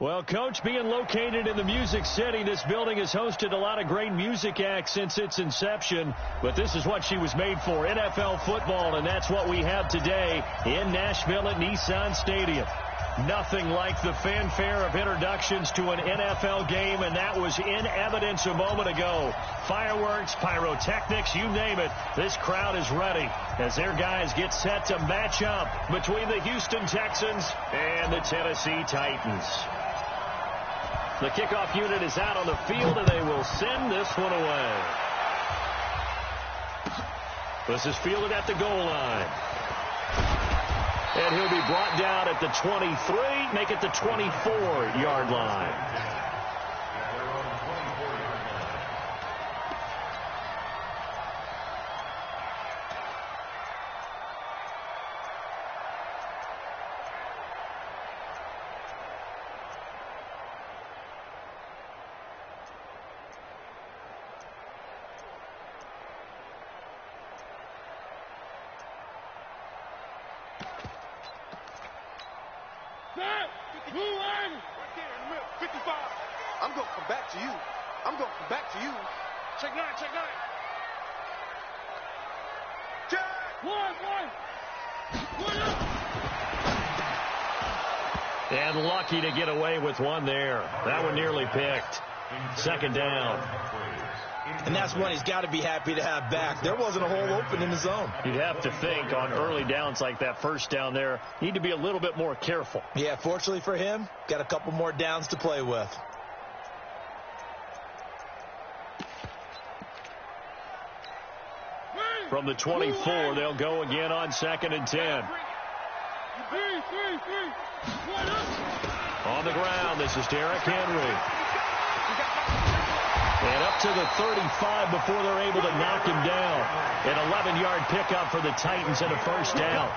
Well, Coach, being located in the Music City, this building has hosted a lot of great music acts since its inception. But this is what she was made for, NFL football, and that's what we have today in Nashville at Nissan Stadium. Nothing like the fanfare of introductions to an NFL game, and that was in evidence a moment ago. Fireworks, pyrotechnics, you name it. This crowd is ready as their guys get set to match up between the Houston Texans and the Tennessee Titans. The kickoff unit is out on the field, and they will send this one away. This is fielded at the goal line. And he'll be brought down at the 23, make it the 24-yard line. I'm going from back to you. I'm going from back to you. Check nine, check nine. Check. One up. And lucky to get away with one there. That one nearly picked. Second down. And that's one he's got to be happy to have back. There wasn't a hole open in the zone. You'd have to think on early downs like that first down there, need to be a little bit more careful. Yeah, fortunately for him, got a couple more downs to play with. From the 24, they'll go again on 2nd and 10. On the ground, this is Derrick Henry. And up to the 35 before they're able to knock him down. An 11-yard pickup for the Titans and a first down.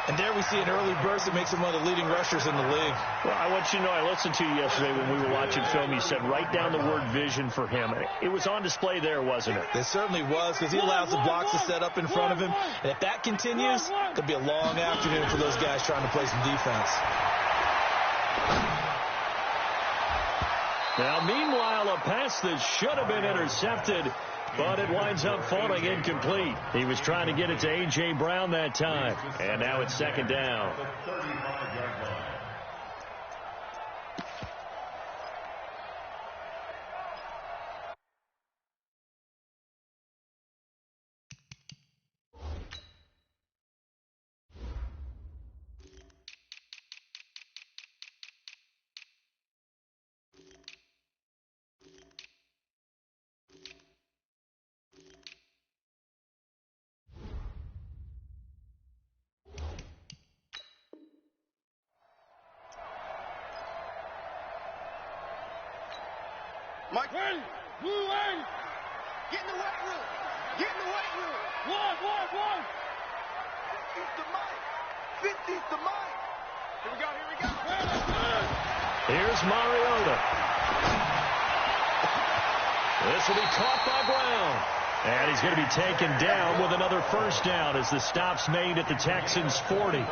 And there we see an early burst that makes him one of the leading rushers in the league. Well, I want you to know, I listened to you yesterday when we were watching film. You said write down the word vision for him. It was on display there, wasn't it? It certainly was, because he allows the blocks to set up in front of him. And if that continues, it could be a long afternoon for those guys trying to play some defense. Now, meanwhile, a pass that should have been intercepted, but it winds up falling incomplete. He was trying to get it to A.J. Brown that time. And now it's second down. Mike, blue line. Get in the weight room. Get in the weight room. One. 50's the Mike. 50's the Mike. Here we go. Here's Mariota. This will be caught by Brown. And he's going to be taken down with another first down as the stop's made at the Texans' 40.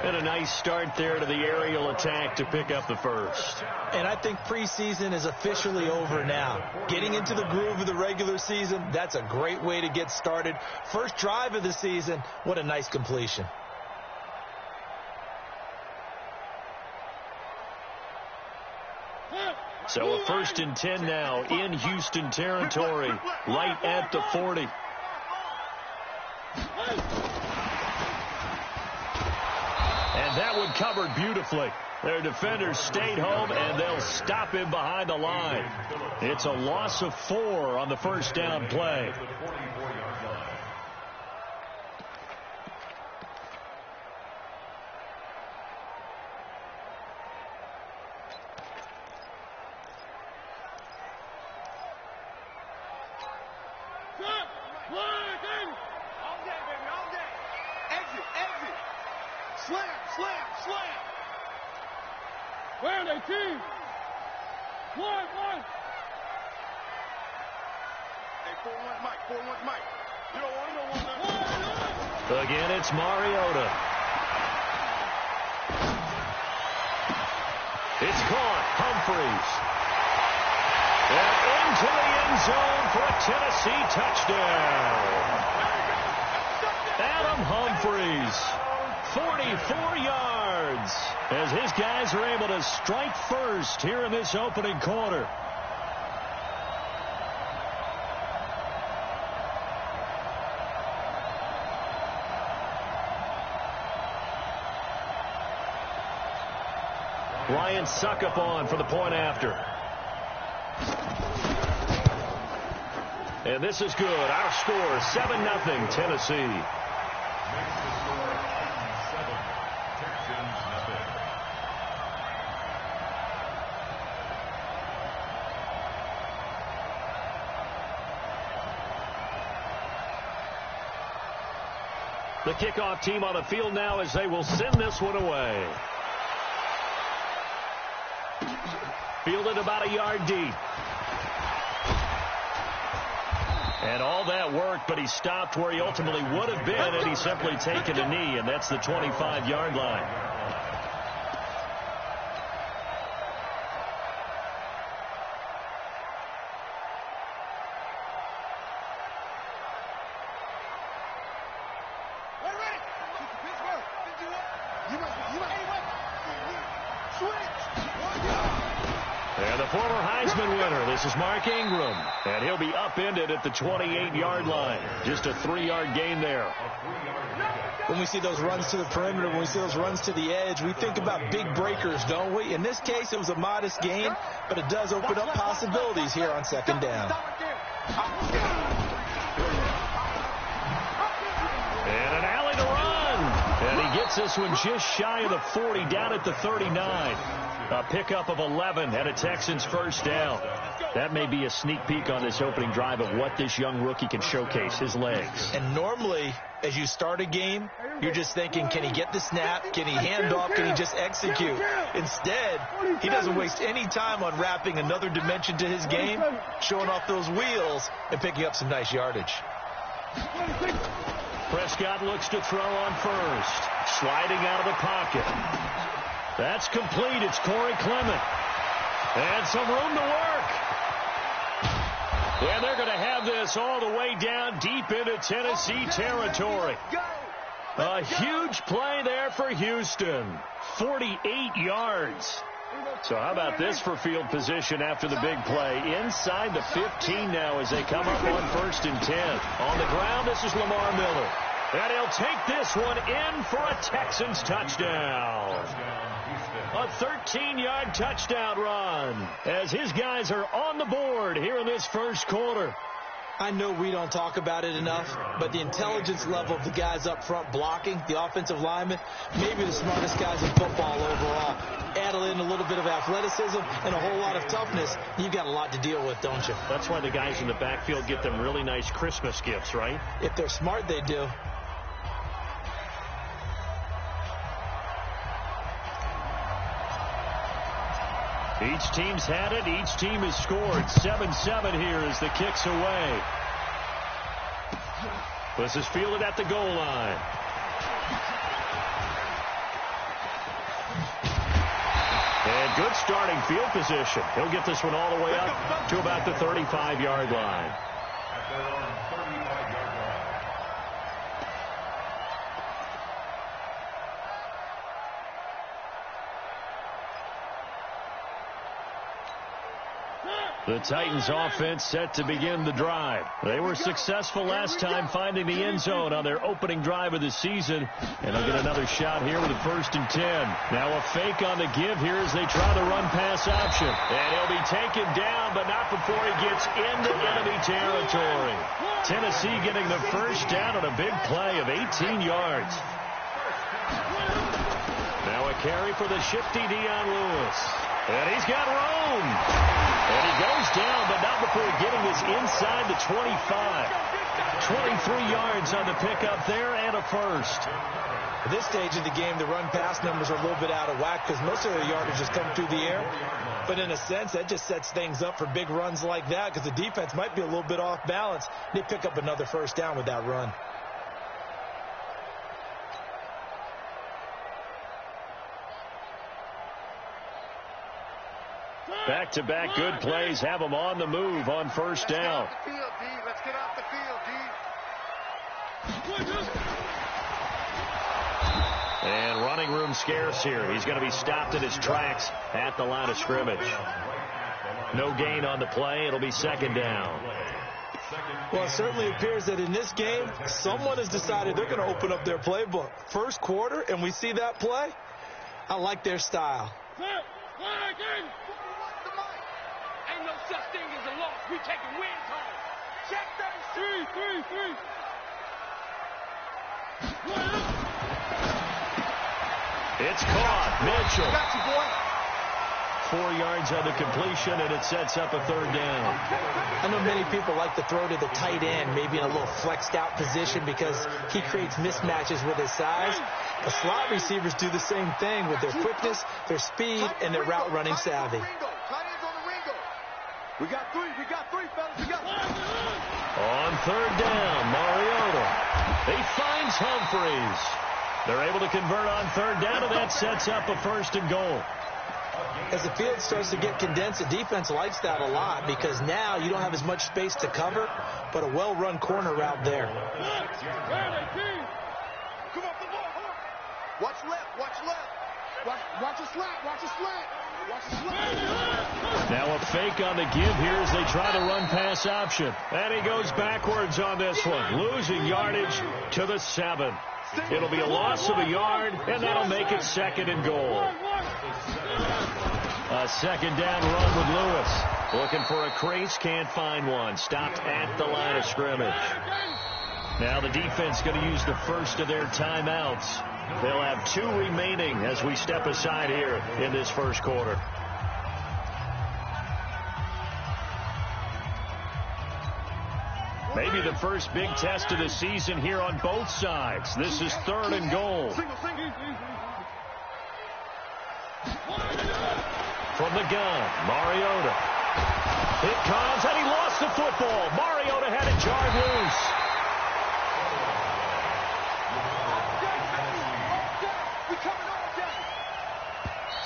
And a nice start there to the aerial attack to pick up the first. And I think preseason is officially over now. Getting into the groove of the regular season, that's a great way to get started. First drive of the season, what a nice completion. So a 1st and 10 now in Houston territory, right at the 40. And that one covered beautifully. Their defenders stayed home, and they'll stop him behind the line. It's a loss of 4 on the first down play. Slam. Where are they, team? One. Hey, 4-1 Mike. You don't want that. Again, it's Mariota. It's caught. Humphreys. And into the end zone for a Tennessee touchdown. Adam Humphreys, 44 yards, as his guys are able to strike first here in this opening quarter. Ryan Suckup on for the point after. And this is good. Our score, 7-0 Tennessee. The kickoff team on the field now as they will send this one away. Fielded about a yard deep. And all that worked, but he stopped where he ultimately would have been had he simply taken a knee, and that's the 25-yard line. And the former Heisman winner, this is Mark Ingram, and he'll be upended at the 28-yard line. Just a 3-yard gain there. When we see those runs to the perimeter, when we see those runs to the edge, we think about big breakers, don't we? In this case, it was a modest gain, but it does open up possibilities here on second down. And an alley to run. And he gets this one just shy of the 40, down at the 39. A pickup of 11 and a Texans first down. That may be a sneak peek on this opening drive of what this young rookie can showcase, his legs. And normally, as you start a game, you're just thinking, can he get the snap? Can he hand off? Can he just execute? Instead, he doesn't waste any time on wrapping another dimension to his game, showing off those wheels, and picking up some nice yardage. Prescott looks to throw on first. Sliding out of the pocket. That's complete. It's Corey Clement. And some room to work. And they're going to have this all the way down deep into Tennessee territory. A huge play there for Houston. 48 yards. So how about this for field position after the big play? Inside the 15 now as they come up on 1st and 10. On the ground, this is Lamar Miller. And he'll take this one in for a Texans touchdown. A 13-yard touchdown run as his guys are on the board here in this first quarter. I know we don't talk about it enough, but the intelligence level of the guys up front blocking, the offensive linemen, maybe the smartest guys in football overall. Add in a little bit of athleticism and a whole lot of toughness, you've got a lot to deal with, don't you? That's why the guys in the backfield get them really nice Christmas gifts, right? If they're smart, they do. Each team's had it. Each team has scored. 7-7 here as the kick's away. This is fielded at the goal line. And good starting field position. He'll get this one all the way up to about the 35-yard line. The Titans offense set to begin the drive. They were successful last time finding the end zone on their opening drive of the season. And they'll get another shot here with a 1st and 10. Now a fake on the give here as they try the run-pass option. And he'll be taken down, but not before he gets into enemy territory. Tennessee getting the first down on a big play of 18 yards. Now a carry for the shifty Dion Lewis. And he's got room. And he goes down, but not before getting this inside the 25. 23 yards on the pickup there and a first. At this stage of the game, the run-pass numbers are a little bit out of whack because most of their yardage has come through the air. But in a sense, that just sets things up for big runs like that because the defense might be a little bit off balance. They pick up another first down with that run. Back-to-back good plays have them on the move on first down. Let's get off the field, D. And running room scarce here. He's going to be stopped in his tracks at the line of scrimmage. No gain on the play. It'll be second down. Well, it certainly appears that in this game, someone has decided they're going to open up their playbook. First quarter, and we see that play. I like their style. Ain't no such thing as a loss. We taking wins home. Check that. 3. It's caught. Mitchell. Got you, boy. 4 yards on the completion, and it sets up a third down. I know many people like to throw to the tight end, maybe in a little flexed out position because he creates mismatches with his size. The slot receivers do the same thing with their quickness, their speed, and their route running savvy. We got three, fellas. We got three. On third down, Mariota. He finds Humphreys. They're able to convert on third down, and that sets up a first and goal. As the field starts to get condensed, the defense likes that a lot because now you don't have as much space to cover, but a well-run corner route there. Come on, come on. Watch left. Watch a slant. Watch a slant. Now a fake on the give here as they try to run pass option. And he goes backwards on this one, losing yardage to the 7. It'll be a loss of a yard, and that'll make it second and goal. A second down run with Lewis. Looking for a crease, can't find one. Stopped at the line of scrimmage. Now the defense going to use the first of their timeouts. They'll have 2 remaining as we step aside here in this first quarter. Maybe the first big test of the season here on both sides. This is third and goal. From the gun, Mariota. It comes, and he lost the football. Mariota had it jarred loose.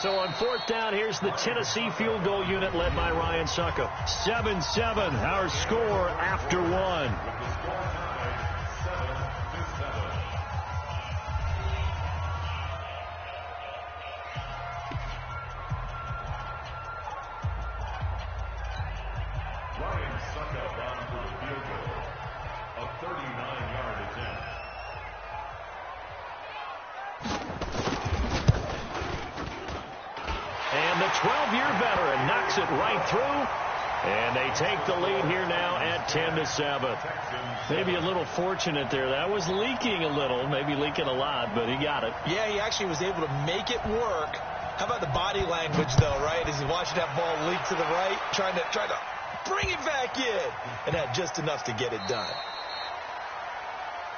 So on fourth down, here's the Tennessee field goal unit led by Ryan Suckup. 7-7, our score after 1. Ryan Suckup on for the field goal. A 39-yard attempt. And the 12-year veteran knocks it right through. And they take the lead here now at 10-7. Maybe a little fortunate there. That was leaking a little, maybe leaking a lot, but he got it. Yeah, he actually was able to make it work. How about the body language, though, right? As he's watching that ball leak to the right, trying to bring it back in, and had just enough to get it done.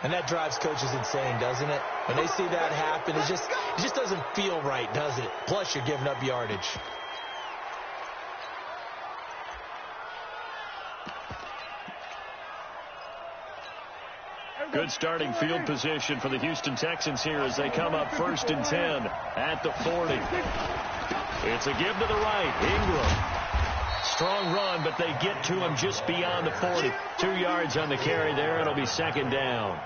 And that drives coaches insane, doesn't it? When they see that happen, it just doesn't feel right, does it? Plus, you're giving up yardage. Good starting field position for the Houston Texans here as they come up 1st and 10 at the 40. It's a give to the right. Ingram. Strong run, but they get to him just beyond the 40. 2 yards on the carry there. It'll be second down.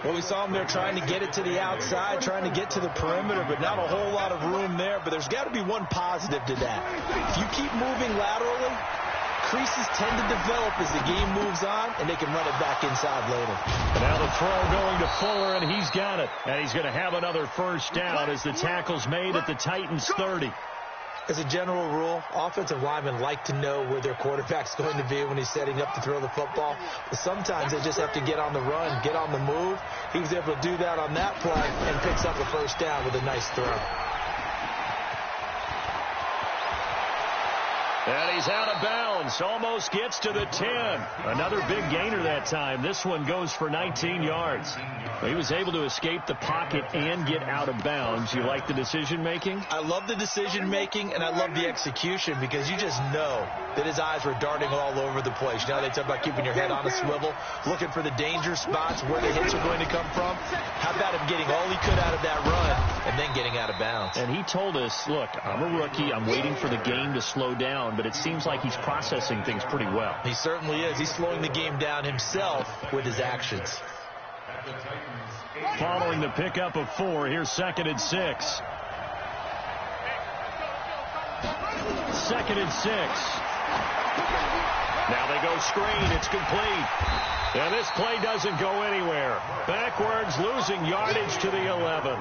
Well, we saw him there trying to get it to the outside, trying to get to the perimeter, but not a whole lot of room there. But there's got to be one positive to that. If you keep moving laterally, creases tend to develop as the game moves on, and they can run it back inside later. Now the throw going to Fuller, and he's got it. And he's going to have another first down as the tackle's made at the Titans' 30. As a general rule, offensive linemen like to know where their quarterback's going to be when he's setting up to throw the football. But sometimes they just have to get on the run, get on the move. He was able to do that on that play and picks up a first down with a nice throw. And he's out of bounds. Almost gets to the 10. Another big gainer that time. This one goes for 19 yards. He was able to escape the pocket and get out of bounds. You like the decision-making? I love the decision-making, and I love the execution because you just know that his eyes were darting all over the place. Now they talk about keeping your head on a swivel, looking for the danger spots, where the hits are going to come from. How about him getting all he could out of that run and then getting out of bounds. And he told us, look, I'm a rookie. I'm waiting for the game to slow down, but it seems like he's processing things pretty well. He certainly is. He's slowing the game down himself with his actions. Following the pickup of 4, here's 2nd and 6. 2nd and 6. Now they go screen. It's complete. And this play doesn't go anywhere. Backwards, losing yardage to the 11.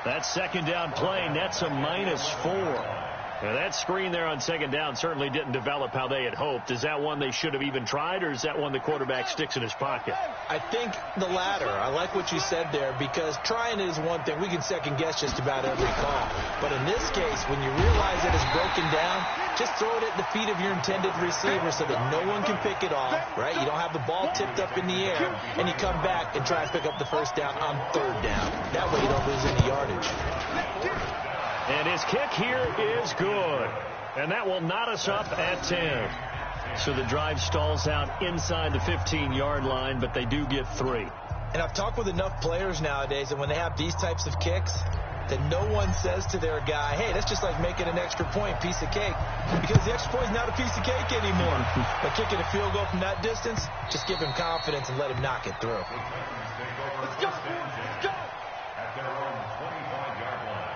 That 2nd down play nets a -4. Now that screen there on 2nd down certainly didn't develop how they had hoped. Is that one they should have even tried, or is that one the quarterback sticks in his pocket? I think the latter. I like what you said there, because trying it is one thing. We can second guess just about every call. But in this case, when you realize that it's broken down, just throw it at the feet of your intended receiver so that no one can pick it off, right? You don't have the ball tipped up in the air, and you come back and try and pick up the 1st down on 3rd down. That way you don't lose any yardage. And his kick here is good. And that will knot us up at 10. So the drive stalls out inside the 15-yard line, but they do get 3. And I've talked with enough players nowadays, and when they have these types of kicks, that no one says to their guy, hey, that's just like making an extra point, piece of cake. Because the extra point is not a piece of cake anymore. But kicking a field goal from that distance, just give him confidence and let him knock it through. Let's go. Let's go. At their own 25-yard line.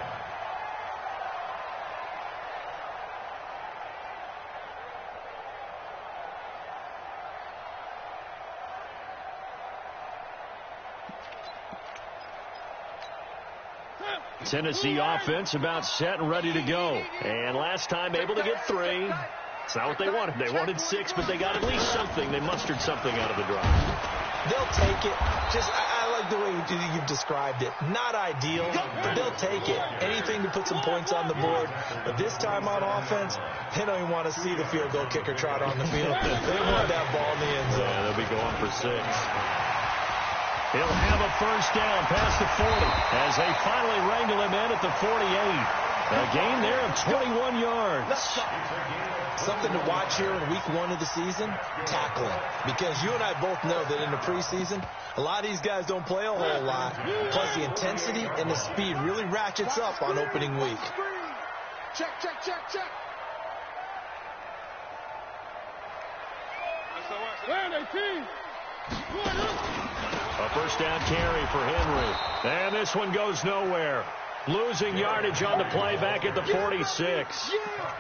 Tennessee offense about set and ready to go. And last time able to get 3. It's not what they wanted. They wanted 6, but they got at least something. They mustered something out of the drive. They'll take it. Just, I like the way you've described it. Not ideal, but they'll take it. Anything to put some points on the board. But this time on offense, they don't even want to see the field goal kicker trot on the field. They want that ball in the end zone. Yeah, they'll be going for 6. He'll have a 1st down past the 40 as they finally wrangle him in at the 48. A gain there of 21 yards. Something to watch here in week 1 of the season, tackling. Because you and I both know that in the preseason, a lot of these guys don't play a whole lot. Plus the intensity and the speed really ratchets up on opening week. Check, check, check, check. Where they see? A 1st down carry for Henry. And this one goes nowhere. Losing yardage on the play back at the 46.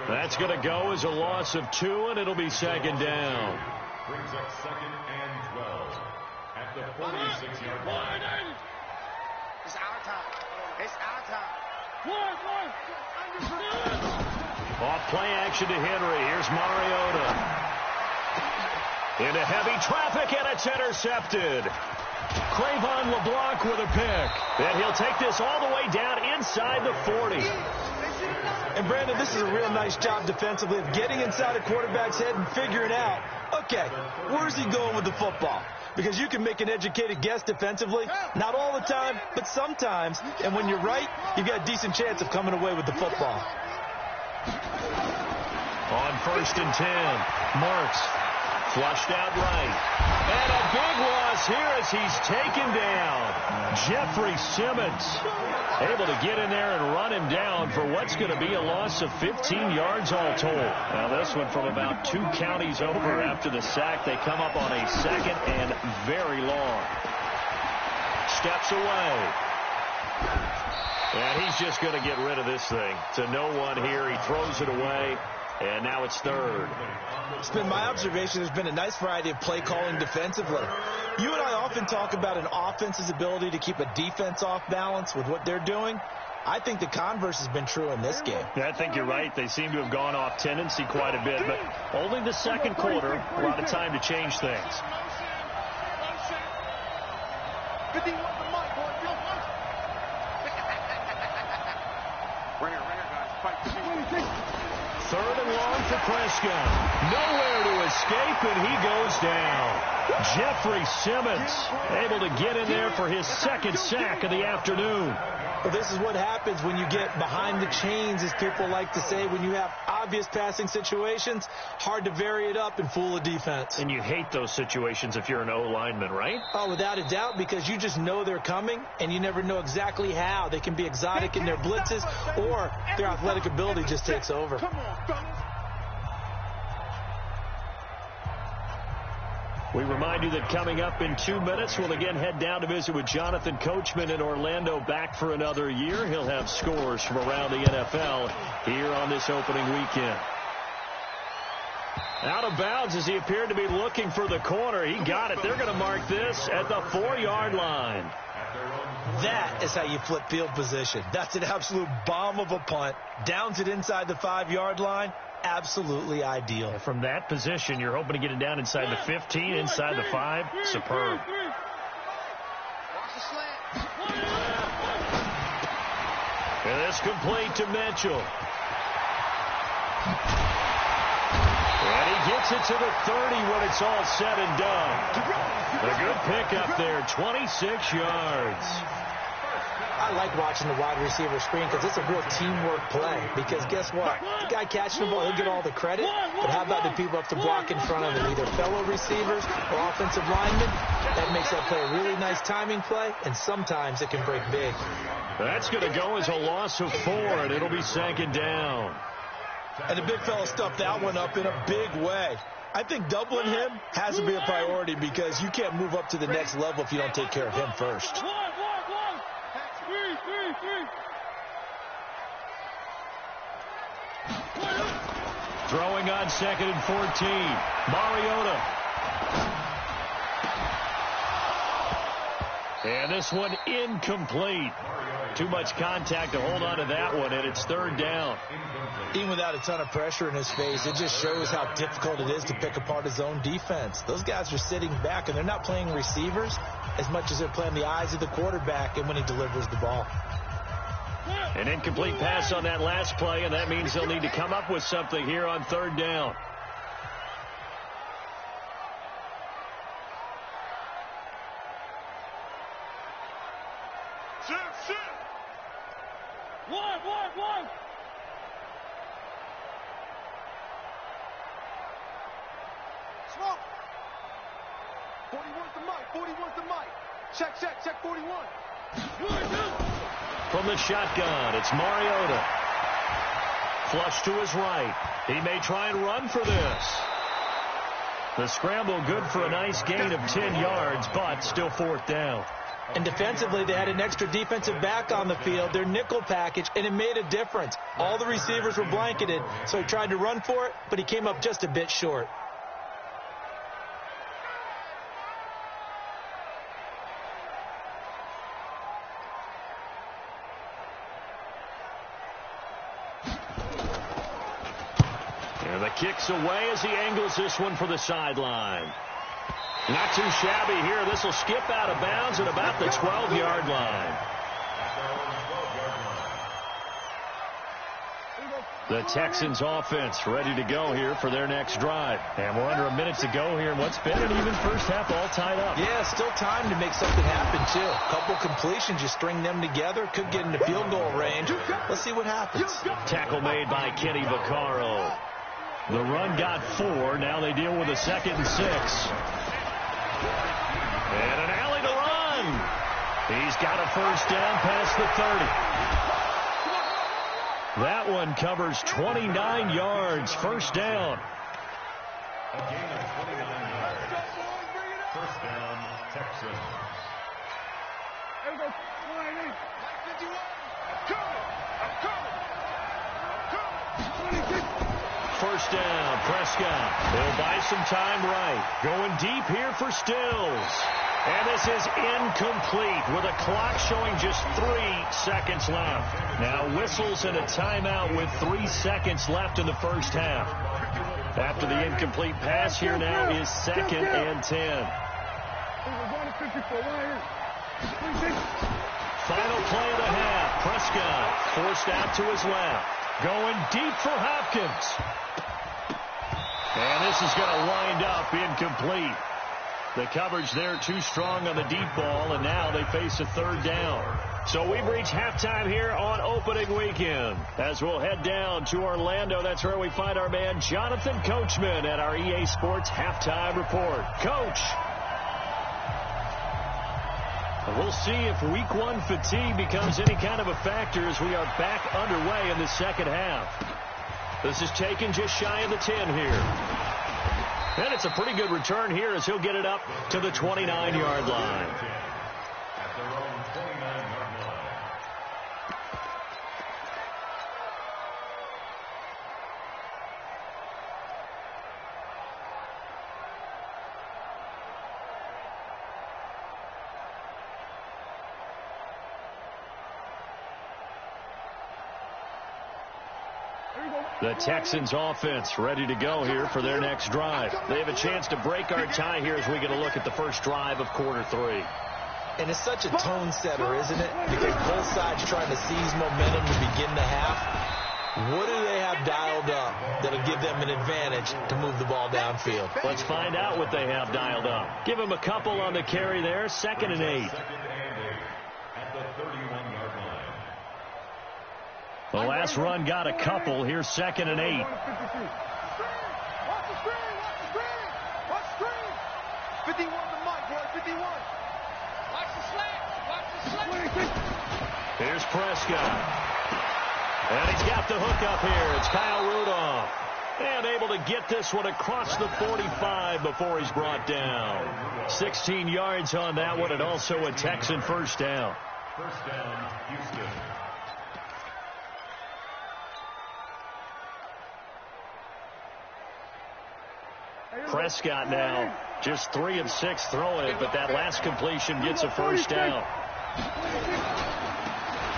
That's going to go as a loss of 2, and it'll be 2nd down. Brings up 2nd and 12 at the 46-yard line. It's our time. It's our time. Off play action to Henry. Here's Mariota. Into heavy traffic, and it's intercepted. Crayvon LeBlanc with a pick. And he'll take this all the way down inside the 40. And, Brandon, this is a real nice job defensively of getting inside a quarterback's head and figuring out, okay, where's he going with the football? Because you can make an educated guess defensively. Not all the time, but sometimes. And when you're right, you've got a decent chance of coming away with the football. On 1st and 10, Marks. Flushed out right. And a big loss here as he's taken down. Jeffrey Simmons able to get in there and run him down for what's going to be a loss of 15 yards all told. Now this one from about 2 counties over after the sack. They come up on a 2nd and very long. Steps away. And he's just going to get rid of this thing. To no one here. He throws it away. And now it's 3rd. It's been my observation there's been a nice variety of play calling defensively. You and I often talk about an offense's ability to keep a defense off balance with what they're doing. I think the converse has been true in this game. Yeah, I think you're right. They seem to have gone off tendency quite a bit, but only the 2nd quarter, a lot of time to change things. 51 the mic, boy. Ringer, guys. Fight the team. 3rd and long for Prescott. Nowhere to escape, and he goes down. Jeffrey Simmons able to get in there for his 2nd sack of the afternoon. Well, this is what happens when you get behind the chains, as people like to say. When you have obvious passing situations, hard to vary it up and fool a defense. And you hate those situations if you're an O-lineman, right? Oh, without a doubt, because you just know they're coming, and you never know exactly how. They can be exotic in their blitzes, or their athletic ability just takes over. Come on, fellas. We remind you that coming up in 2 minutes, we'll again head down to visit with Jonathan Coachman in Orlando, back for another year. He'll have scores from around the NFL here on this opening weekend. Out of bounds as he appeared to be looking for the corner. He got it. They're going to mark this at the 4-yard line. That is how you flip field position. That's an absolute bomb of a punt. Downs it inside the 5-yard line. Absolutely ideal. And from that position, you're hoping to get it down inside the 15, inside the 5. Superb. Watch the slant. And this complete to Mitchell. And he gets it to the 30 when it's all said and done. A good pickup there, 26 yards. I like watching the wide receiver screen because it's a real teamwork play. Because guess what? The guy catching the ball, he'll get all the credit. But how about the people have to block in front of him, either fellow receivers or offensive linemen? That makes that play a really nice timing play, and sometimes it can break big. That's going to go as a loss of 4, and it'll be second down. And the big fella stuffed that one up in a big way. I think doubling him has to be a priority because you can't move up to the next level if you don't take care of him first. Throwing on 2nd and 14. Mariota. And this one incomplete. Too much contact to hold on to that one, and it's 3rd down. Even without a ton of pressure in his face, it just shows how difficult it is to pick apart his own defense. Those guys are sitting back, and they're not playing receivers as much as they're playing the eyes of the quarterback and when he delivers the ball. An incomplete pass on that last play, and that means they'll need to come up with something here on 3rd down. One. Smoke. 41's the mic. Check, 41. From the shotgun, it's Mariota. Flush to his right. He may try and run for this. The scramble good for a nice gain of 10 yards, but still 4th down. And defensively, they had an extra defensive back on the field, their nickel package, and it made a difference. All the receivers were blanketed, so he tried to run for it, but he came up just a bit short. And the kick's away as he angles this one for the sideline. Not too shabby here. This will skip out of bounds at about the 12-yard line. The Texans offense ready to go here for their next drive. And we're under a minute to go here in what's been an even first half, all tied up. Yeah, still time to make something happen, too. A couple completions, you string them together, could get into field goal range. Let's see what happens. Tackle made by Kenny Vaccaro. The run got 4. Now they deal with a 2nd and 6. And an alley to run. He's got a first down past the 30. That one covers 29 yards. First down. A gain of 29 yards. First down, Texans. There we go. 51. Coming. First down, Prescott. He'll buy some time right. Going deep here for Stills. And this is incomplete with a clock showing just 3 seconds left. Now whistles and a timeout with 3 seconds left in the first half. After the incomplete pass, here now is 2nd and 10. Final play of the half. Prescott forced out to his left. Going deep for Hopkins. And this is going to wind up incomplete. The coverage there too strong on the deep ball, and now they face a third down. So we've reached halftime here on opening weekend. As we'll head down to Orlando, that's where we find our man Jonathan Coachman at our EA Sports Halftime Report. Coach. We'll see if week one fatigue becomes any kind of a factor as we are back underway in the second half. This is taken just shy of the 10 here. And it's a pretty good return here as he'll get it up to the 29-yard line. At their own 29-yard line. The Texans offense ready to go here for their next drive. They have a chance to break our tie here as we get a look at the first drive of quarter three. And it's such a tone setter, isn't it? Because both sides trying to seize momentum to begin the half. What do they have dialed up that'll give them an advantage to move the ball downfield? Let's find out what they have dialed up. Give them a couple on the carry there. 2nd and 8. At the 31-yard line. The last run got a couple. Here's 2nd and 8. Watch the screen! Watch the screen! Watch the screen! 51 to Mike, boy, 51. Watch the slant! Watch the slant! Here's Prescott. And he's got the hook up here. It's Kyle Rudolph. And able to get this one across the 45 before he's brought down. 16 yards on that one, and also a Texan first down. First down, Houston. Prescott now just 3 of 6 throwing it, but that last completion gets a first down.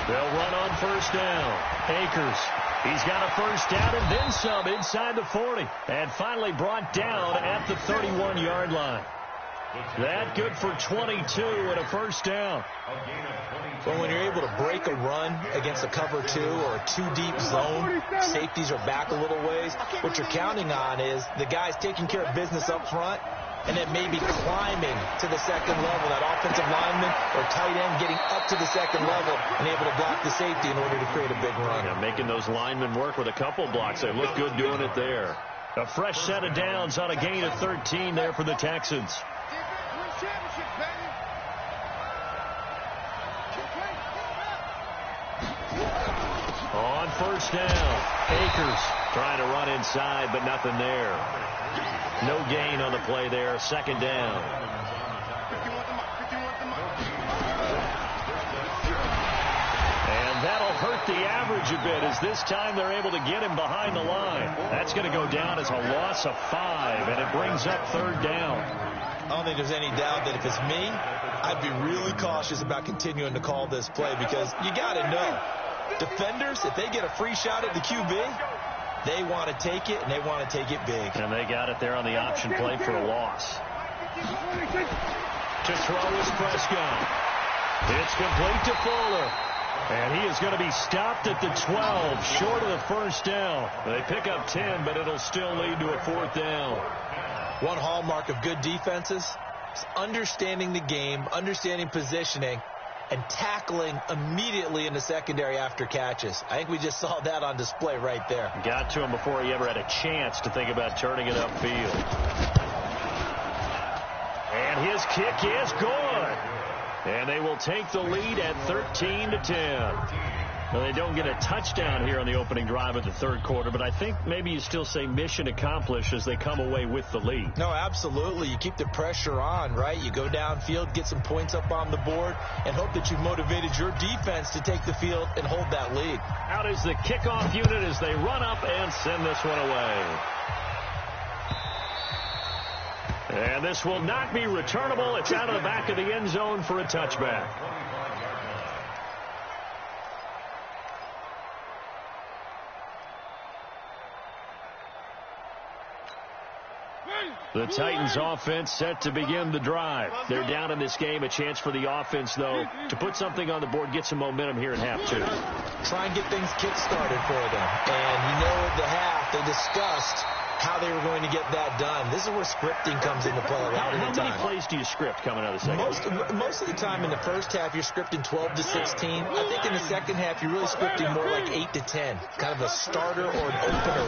They'll run on first down. Akers, he's got a first down and then some inside the 40. And finally brought down at the 31-yard line. That good for 22 and a first down. Well, when you're able to break a run against a cover 2 or a 2-deep zone, safeties are back a little ways. What you're counting on is the guys taking care of business up front and then maybe climbing to the second level, that offensive lineman or tight end getting up to the second level and able to block the safety in order to create a big run. Yeah, making those linemen work with a couple blocks. They look good doing it there. A fresh set of downs on a gain of 13 there for the Texans. On first down, Akers trying to run inside, but nothing there. No gain on the play there. 2nd down. And that'll hurt the average a bit as this time they're able to get him behind the line. That's going to go down as a loss of 5, and it brings up 3rd down. I don't think there's any doubt that if it's me, I'd be really cautious about continuing to call this play because you got to know. Defenders, if they get a free shot at the QB, they want to take it, and they want to take it big. And they got it there on the option play for a loss. To throw is Prescott. It's complete to Fuller. And he is going to be stopped at the 12, short of the first down. They pick up 10, but it'll still lead to a 4th down. One hallmark of good defenses is understanding the game, understanding positioning, and tackling immediately in the secondary after catches. I think we just saw that on display right there. Got to him before he ever had a chance to think about turning it upfield. And his kick is good. And they will take the lead at 13-10. Well, they don't get a touchdown here on the opening drive of the 3rd quarter, but I think maybe you still say mission accomplished as they come away with the lead. No, absolutely. You keep the pressure on, right? You go downfield, get some points up on the board, and hope that you've motivated your defense to take the field and hold that lead. Out is the kickoff unit as they run up and send this one away. And this will not be returnable. It's out of the back of the end zone for a touchback. The Titans offense set to begin the drive. They're down in this game. A chance for the offense, though, to put something on the board, get some momentum here in half 2. Try and get things kick-started for them. And you know at the half they discussed how they were going to get that done. This is where scripting comes into play a lot of the time. How many plays do you script coming out of the second? Most of the time in the first half, you're scripting 12 to 16. I think in the second half, you're really scripting more like 8 to 10. Kind of a starter or an opener,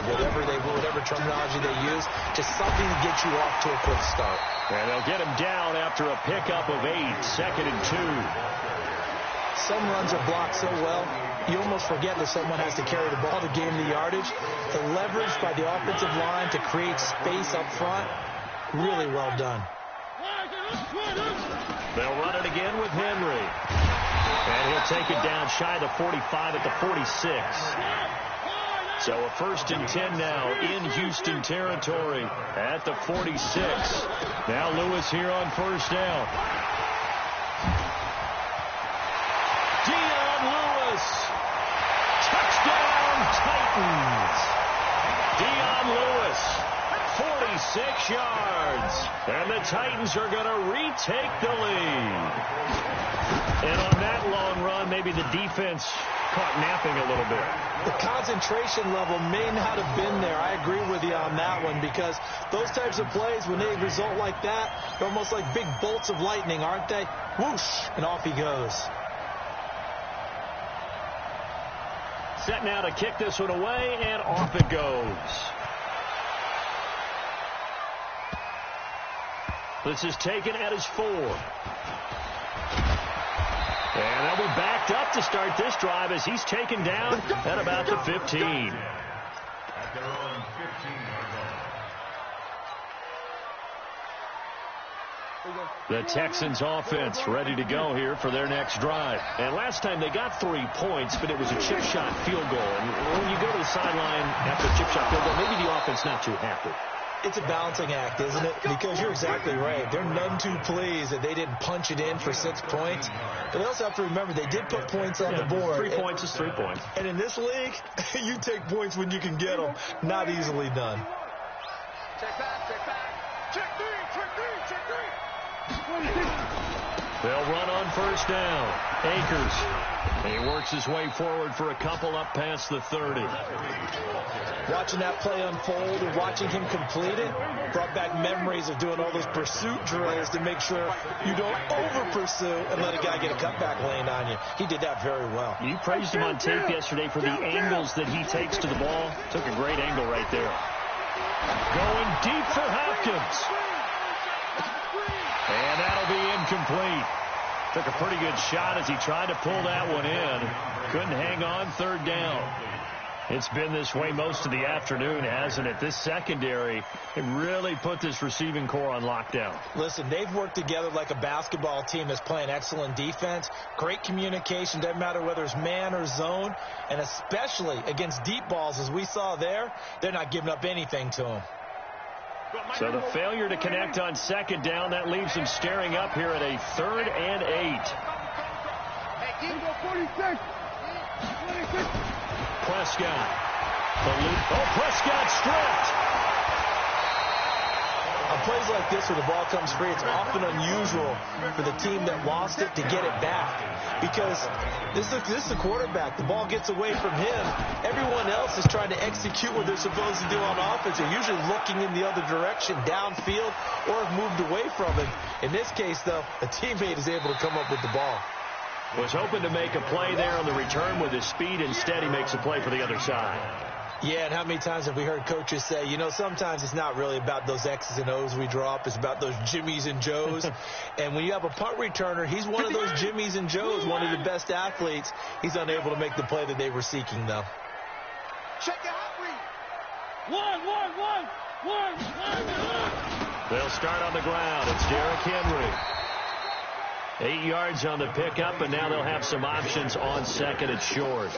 whatever terminology they use. Just something to get you off to a quick start. And they'll get him down after a pickup of 8, 2nd and 2. Some runs are blocked so well, you almost forget that someone has to carry the ball to gain the yardage. The leverage by the offensive line to create space up front, really well done. They'll run it again with Henry. And he'll take it down shy of the 45 at the 46. So a 1st and 10 now in Houston territory at the 46. Now Lewis here on 1st down. Touchdown, Titans. Dion Lewis, 46 yards. And the Titans are going to retake the lead. And on that long run, maybe the defense caught napping a little bit. The concentration level may not have been there. I agree with you on that one, because those types of plays, when they result like that, they're almost like big bolts of lightning, aren't they? Whoosh, and off he goes. Set now to kick this one away, and off it goes. This is taken at his 4. And they'll be backed up to start this drive as he's taken down at about the 15. At their own 15-yard line. The Texans offense ready to go here for their next drive. And last time they got 3 points, but it was a chip shot field goal. And when you go to the sideline after a chip shot field goal, maybe the offense not too happy. It's a balancing act, isn't it? Because you're exactly right. They're none too pleased that they didn't punch it in for 6 points. But they also have to remember they did put points on the board. 3 points is 3 points. And in this league, you take points when you can get them. Not easily done. Check back, check back. Check 3, check 3, check 3. They'll run on 1st down. Akers. He works his way forward for a couple up past the 30. Watching that play unfold and watching him complete it brought back memories of doing all those pursuit drills to make sure you don't over-pursue and let a guy get a cutback lane on you. He did that very well. You praised him on tape yesterday for the angles that he takes to the ball. Took a great angle right there. Going deep for Hopkins. And that'll be incomplete. Took a pretty good shot as he tried to pull that one in. Couldn't hang on 3rd down. It's been this way most of the afternoon, hasn't it? This secondary, it really put this receiving core on lockdown. Listen, they've worked together like a basketball team that's playing excellent defense. Great communication, doesn't matter whether it's man or zone. And especially against deep balls, as we saw there, they're not giving up anything to them. So the failure to connect on 2nd down, that leaves them staring up here at a 3rd and 8. Prescott. Prescott stripped. On plays like this where the ball comes free, it's often unusual for the team that lost it to get it back. Because this is the quarterback. The ball gets away from him. Everyone else is trying to execute what they're supposed to do on offense. They're usually looking in the other direction, downfield, or have moved away from it. In this case, though, a teammate is able to come up with the ball. Was hoping to make a play there on the return with his speed. Instead, he makes a play for the other side. Yeah, and how many times have we heard coaches say, you know, sometimes it's not really about those X's and O's we draw up. It's about those Jimmies and Joes. And when you have a punt returner, he's one of those Jimmies and Joes, one of the best athletes. He's unable to make the play that they were seeking, though. Check it out, Reed. One. They'll start on the ground. It's Derrick Henry. 8 yards on the pickup, and now they'll have some options on 2nd and short.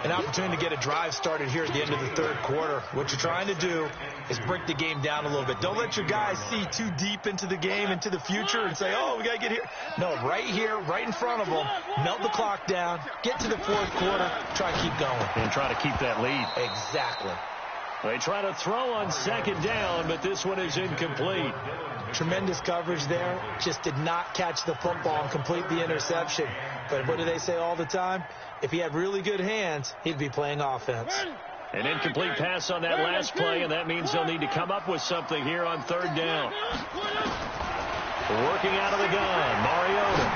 An opportunity to get a drive started here at the end of the 3rd quarter. What you're trying to do is break the game down a little bit. Don't let your guys see too deep into the game, into the future, and say, oh, we got to get here. No, right here, right in front of them, melt the clock down, get to the 4th quarter, try to keep going. And try to keep that lead. Exactly. They try to throw on 2nd down, but this one is incomplete. Tremendous coverage there. Just did not catch the football and complete the interception. But what do they say all the time? If he had really good hands, he'd be playing offense. An incomplete pass on that last play, and that means they'll need to come up with something here on third down. Working out of the gun, Mariota.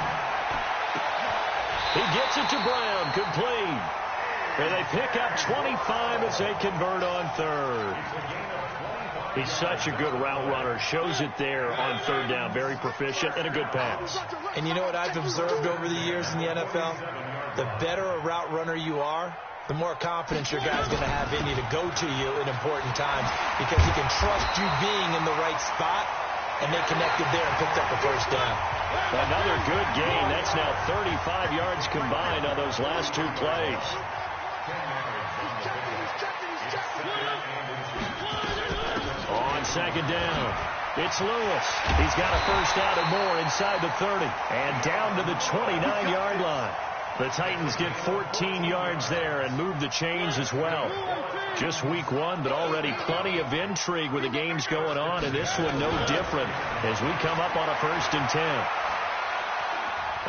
He gets it to Brown, complete. And they pick up 25 as they convert on third. He's such a good route runner. Shows it there on third down. Very proficient and a good pass. And you know what I've observed over the years in the NFL? The better a route runner you are, the more confidence your guy's going to have in you to go to you in important times because he can trust you being in the right spot, and they connected there and picked up a first down. Another good gain. That's now 35 yards combined on those last two plays. On second down, it's Lewis. He's got a first down and more inside the 30 and down to the 29-yard line. The Titans get 14 yards there and move the chains as well. Just week one, but already plenty of intrigue with the games going on, and this one no different as we come up on a 1st and 10.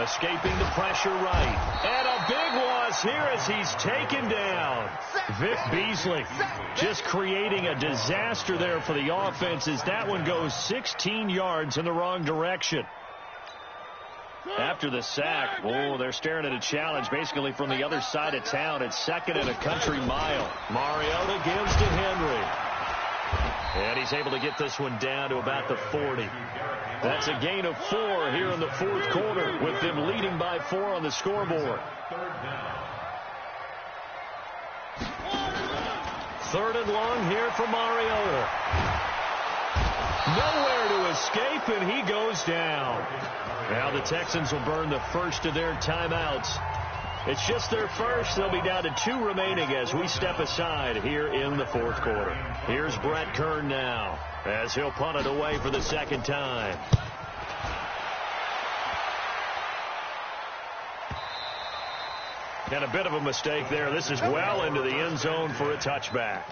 Escaping the pressure right. And a big loss here as he's taken down. Vic Beasley just creating a disaster there for the offense as that one goes 16 yards in the wrong direction. After the sack, they're staring at a challenge basically from the other side of town. It's 2nd and a country mile. Mariota gives to Henry. And he's able to get this one down to about the 40. That's a gain of 4 here in the 4th quarter with them leading by 4 on the scoreboard. 3rd and long here for Mariota. Nowhere to escape, and he goes down. Now the Texans will burn the first of their timeouts. It's just their first. They'll be down to 2 remaining as we step aside here in the 4th quarter. Here's Brett Kern now as he'll punt it away for the 2nd time. And a bit of a mistake there. This is well into the end zone for a touchback.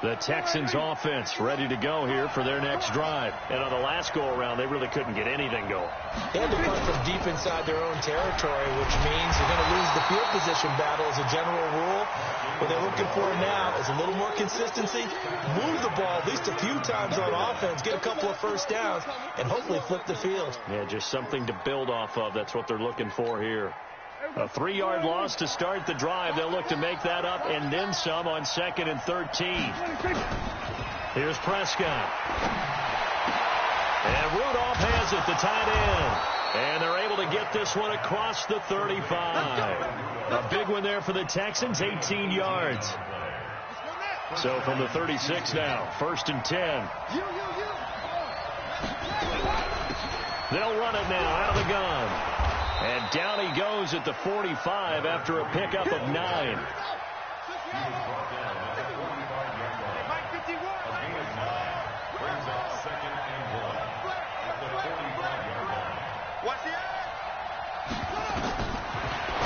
The Texans offense ready to go here for their next drive. And on the last go-around, they really couldn't get anything going. They had to punt from deep inside their own territory, which means you're going to lose the field position battle as a general rule. What they're looking for now is a little more consistency, move the ball at least a few times on offense, get a couple of first downs, and hopefully flip the field. Yeah, just something to build off of. That's what they're looking for here. A 3-yard loss to start the drive. They'll look to make that up and then some on 2nd and 13. Here's Prescott. And Rudolph has it, the tight end. And they're able to get this one across the 35. A big one there for the Texans, 18 yards. So from the 36 now, 1st and 10. They'll run it now out of the gun. And down he goes at the 45 after a pickup of 9.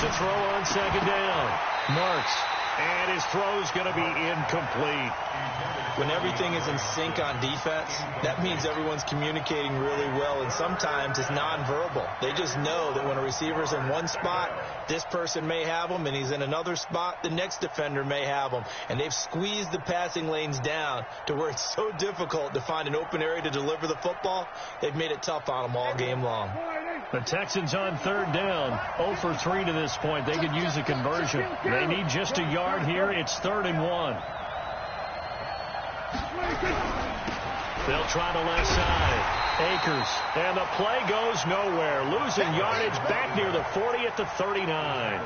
To throw on 2nd down. Marks. And his throw's going to be incomplete. When everything is in sync on defense, that means everyone's communicating really well, and sometimes it's nonverbal. They just know that when a receiver's in one spot, this person may have him, and he's in another spot, the next defender may have him. And they've squeezed the passing lanes down to where it's so difficult to find an open area to deliver the football. They've made it tough on them all game long. The Texans on 3rd down, 0 for 3 to this point. They could use a conversion. They need just a yard here. It's 3rd and 1. They'll try the left side. Akers. And the play goes nowhere. Losing yardage back near the 40 at the 39.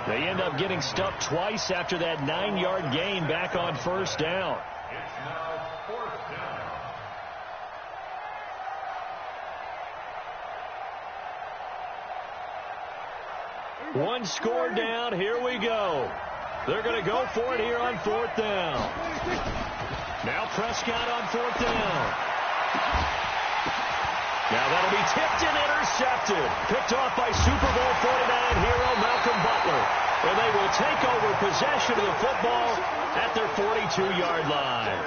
They end up getting stuffed twice after that 9-yard gain back on 1st down. It's now 4th down. One score down. Here we go. They're going to go for it here on 4th down. Now Prescott on 4th down. Now that'll be tipped and intercepted. Picked off by Super Bowl 49 hero Malcolm Butler. And they will take over possession of the football at their 42-yard line.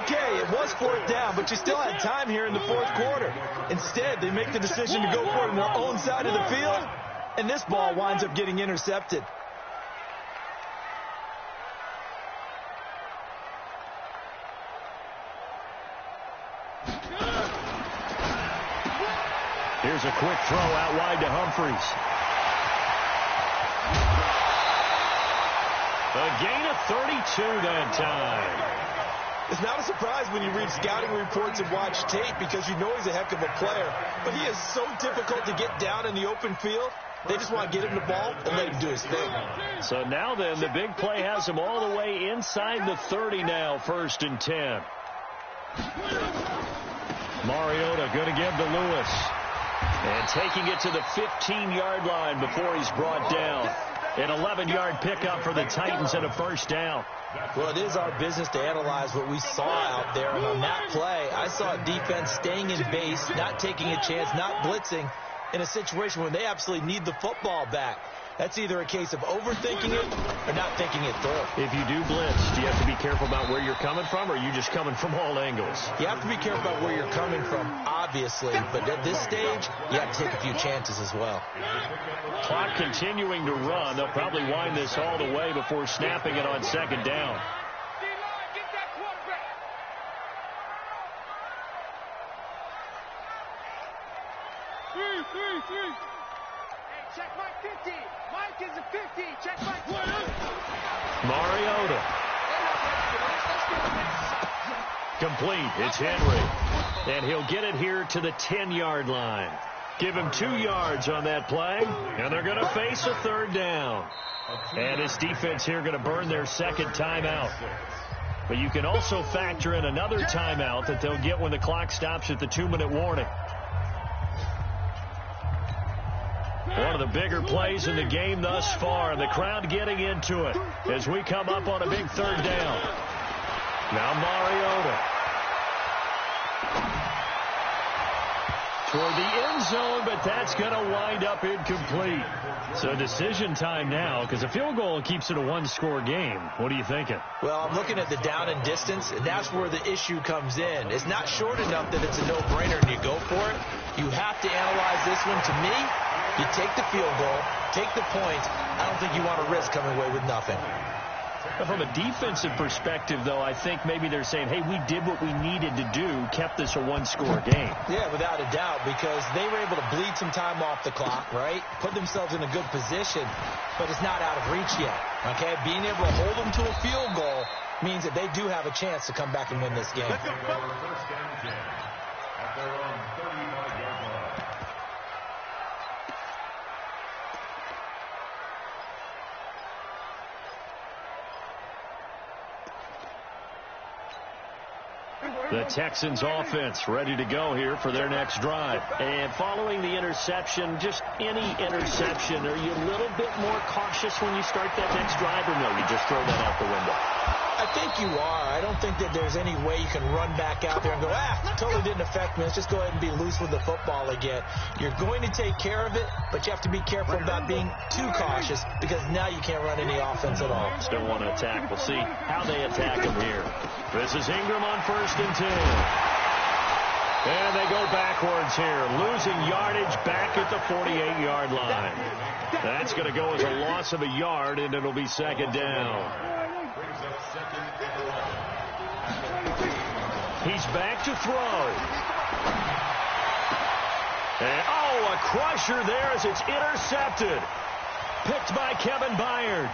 Okay, it was 4th down, but you still had time here in the 4th quarter. Instead, they make the decision to go for it on their own side of the field. and this ball winds up getting intercepted. Here's a quick throw out wide to Humphries. A gain of 32 that time. It's not a surprise when you read scouting reports and watch tape because you know he's a heck of a player. But he is so difficult to get down in the open field. They just want to get him the ball and let him do his thing. So now then, the big play has him all the way inside the 30 now, 1st and 10. Mariota going to give to Lewis. And taking it to the 15-yard line before he's brought down. An 11-yard pickup for the Titans and a 1st down. Well, it is our business to analyze what we saw out there. And on that play, I saw a defense staying in base, not taking a chance, not blitzing in a situation where they absolutely need the football back. That's either a case of overthinking it or not thinking it through. If you do blitz, do you have to be careful about where you're coming from, or are you just coming from all angles? You have to be careful about where you're coming from, obviously. But at this stage, you have to take a few chances as well. Clock continuing to run. They'll probably wind this all the way before snapping it on 2nd down. Check Mike 50. Mike is a 50. Check Mike. Mariota. Complete. It's Henry. And he'll get it here to the 10-yard line. Give him 2 yards on that play. And they're going to face a 3rd down. And his defense here going to burn their 2nd timeout. But you can also factor in another timeout that they'll get when the clock stops at the 2-minute warning. One of the bigger plays in the game thus far, and the crowd getting into it as we come up on a big 3rd down. Now Mariota. Toward the end zone, but that's going to wind up incomplete. So decision time now, because a field goal keeps it a 1-score game. What are you thinking? Well, I'm looking at the down and distance, and that's where the issue comes in. It's not short enough that it's a no-brainer and you go for it. You have to analyze this one. To me, you take the field goal, take the point. I don't think you want to risk coming away with nothing. From a defensive perspective, though, I think maybe they're saying, hey, we did what we needed to do, kept this a 1-score game. Yeah, without a doubt, because they were able to bleed some time off the clock, right? Put themselves in a good position, but it's not out of reach yet, okay? Being able to hold them to a field goal means that they do have a chance to come back and win this game. At their own 35-yard line. The Texans offense ready to go here for their next drive. And following the interception, just any interception, are you a little bit more cautious when you start that next drive, or no, you just throw that out the window? I think you are. I don't think that there's any way you can run back out there and go, totally didn't affect me. Let's just go ahead and be loose with the football again. You're going to take care of it, but you have to be careful about being too cautious because now you can't run any offense at all. Still want to attack. We'll see how they attack him here. This is Ingram on 1st and 10. And they go backwards here, losing yardage back at the 48-yard line. That's going to go as a loss of a yard, and it'll be 2nd down. He's back to throw. And, a crusher there as it's intercepted. Picked by Kevin Byard.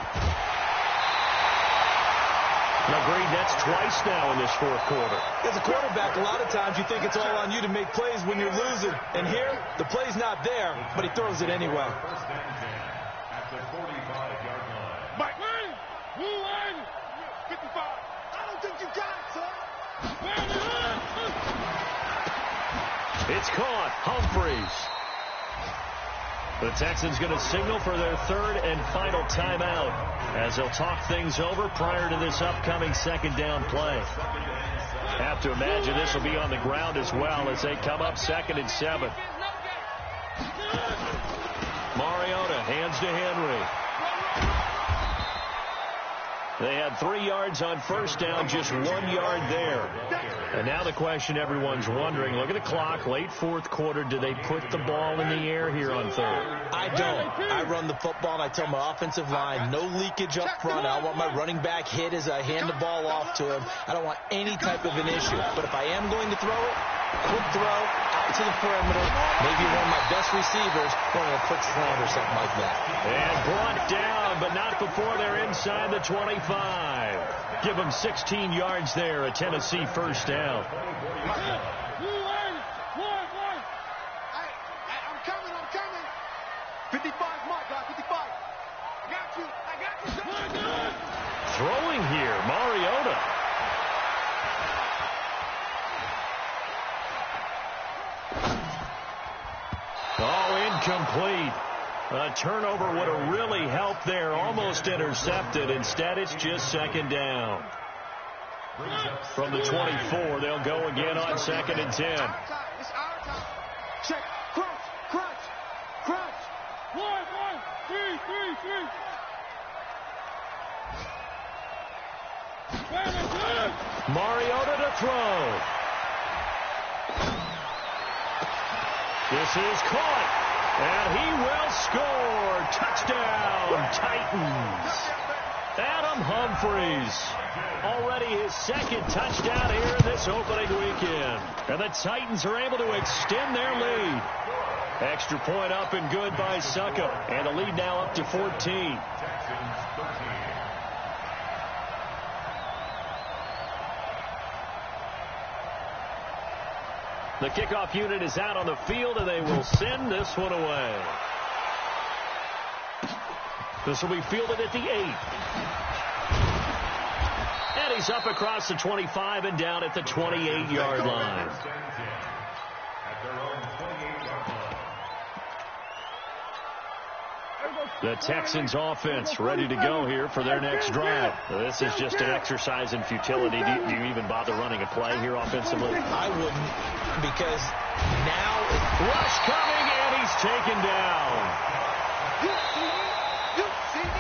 Now, Green, that's twice now in this 4th quarter. As a quarterback, a lot of times you think it's all on you to make plays when you're losing. And here, the play's not there, but he throws it anyway. At the 45-yard line. Mike, move in. 55. I don't think you got it, son. It's caught. Humphries. The Texans going to signal for their 3rd and final timeout as they'll talk things over prior to this upcoming 2nd down play. Have to imagine this will be on the ground as well as they come up 2nd and 7. Mariota hands to Henry. They had 3 yards on first down, just 1 yard there. And now the question everyone's wondering, look at the clock, late fourth quarter, do they put the ball in the air here on third? I don't. I run the football, and I tell my offensive line, no leakage up front. I don't want my running back hit as I hand the ball off to him. I don't want any type of an issue. But if I am going to throw it, quick throw, out to the perimeter, maybe one of my best receivers running a quick slant or something like that. And brought down, but not before they're inside the 25. Give them 16 yards there, a Tennessee first down. I'm coming. 55, Mike, 55. I got you. Throwing here, Mariota. Oh, incomplete. A turnover would have really helped there. Almost intercepted. Instead, it's just second down. From the 24, they'll go again on 2nd and 10. It's our time. Check. Crunch. 1, 3. Mariota to throw. This is caught. And he will score. Touchdown, Titans. Adam Humphries. Already his second touchdown here in this opening weekend. And the Titans are able to extend their lead. Extra point up and good by Suckup. And the lead now up to 14. The kickoff unit is out on the field, and they will send this one away. This will be fielded at the 8. And he's up across the 25 and down at the 28-yard line. The Texans offense ready to go here for their next drive. This is just an exercise in futility. Do you even bother running a play here offensively? I wouldn't, because now rush coming, and he's taken down.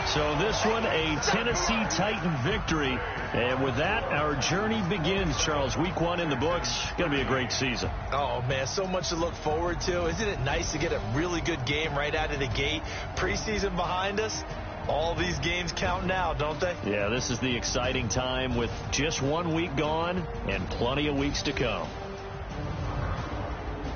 So this one, a Tennessee Titan victory. And with that, our journey begins, Charles. Week 1 in the books. Going to be a great season. Oh, man, so much to look forward to. Isn't it nice to get a really good game right out of the gate? Preseason behind us. All these games count now, don't they? Yeah, this is the exciting time with just 1 week gone and plenty of weeks to come.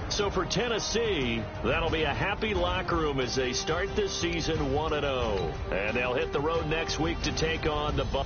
So for Tennessee, that'll be a happy locker room as they start this season 1-0. And they'll hit the road next week to take on the Bucs.